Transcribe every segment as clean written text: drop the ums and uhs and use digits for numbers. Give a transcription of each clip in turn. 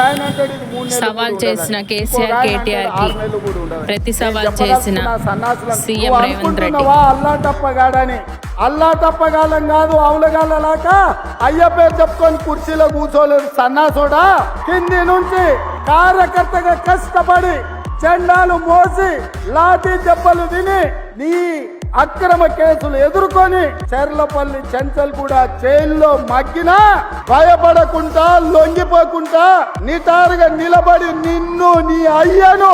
ఆయన అంటాడు ఇది 3 నెలలు సవాల్ చేసిన కేసీఆర్ కేటీఆర్ కి ప్రతి సవాల్ చేసిన సీఎం రేవంత్ రెడ్డి అల్లా తప్పగాడని అల్లా తప్పగాలం కాదు అవులగాలలాక అయ్య పేరు చెప్పుకొని కుర్చీలో కూర్చోలేదు సన్నాసుడా. కింది నుంచి కార్యకర్తగా కష్టపడి జెండాలు మోసి లాఠీ దెబ్బలు తిని నీ అక్రమ కేసులు ఎదుర్కొని చెర్లపల్లి చెంచల్ కూడా జైల్లో మగ్గినా భయపడకుండా లొంగిపోకుండా నిటారుగా నిలబడి నిన్ను నీ అయ్యను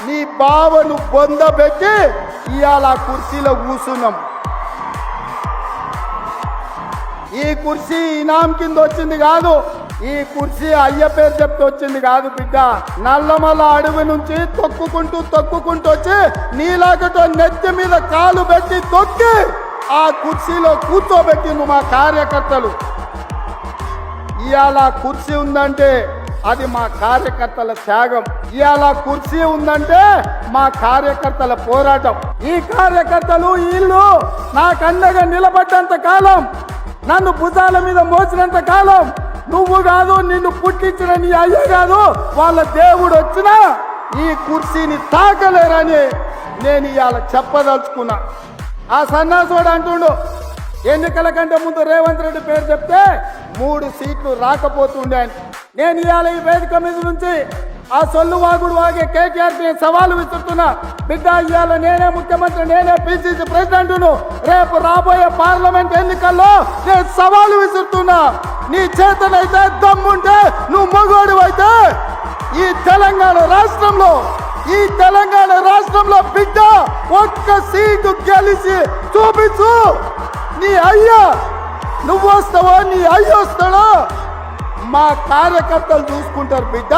నీ బావను బొందబెట్టి ఇవాళ కుర్చీలో కూర్చున్నాం. ఈ కుర్చీ ఇనాం కింద వచ్చింది కాదు, ఈ కుర్చీ అయ్య పేరు చెప్తే వచ్చింది కాదు బిడ్డ. నల్లమల్ల అడవి నుంచి తొక్కుకుంటూ వచ్చి నీలాగతో నెత్తి మీద కాలు పెట్టి తొక్కి ఆ కుర్చీలో కూర్చోబెట్టింది మా కార్యకర్తలు. ఇవాళ కుర్చీ ఉందంటే అది మా కార్యకర్తల త్యాగం. ఇవాళ కుర్చీ ఉందంటే మా కార్యకర్తల పోరాటం. ఈ కార్యకర్తలు వీళ్ళు నాకండగా నిలబడ్డంత కాలం, నన్ను భుజాల మీద మోసినంత కాలం, నువ్వు కాదు నిన్ను పుట్టించిన నీ అయ్య కాదు వాళ్ళ దేవుడు వచ్చినా ఈ కుర్చీని తాకలేరని నేను ఇవాళ చెప్పదలుచుకున్నా. ఆ సన్నాసుడు అంటుండు ఎన్నికల కంటే ముందు రేవంత్ రెడ్డి పేరు చెప్తే 3 సీట్లు రాకపోతుండే అని. నేను ఇవాళ ఈ వేదిక మీద నుంచి ఆ సొల్లు వాగుడు వాగే కేటీఆర్ సవాలు విసురుతున్నా. బిడ్డ ఇవాళ నేనే ముఖ్యమంత్రి, నేనే పిసిసి ప్రెసిడెంట్ను. రేపు రాబోయే పార్లమెంట్ ఎన్నికల్లో నేను సవాలు విసురుతున్నా. నీ చేతనైతే దమ్ముంటే నువ్వు మగోడు అయితే ఈ తెలంగాణ రాష్ట్రంలో బిడ్డ ఒక్క సీటు గెలిచి చూపించు. నీ అయ్యా నువ్వు వస్తావో నీ అయ్య వస్తాడో మా కార్యకర్తలు చూసుకుంటారు బిడ్డ.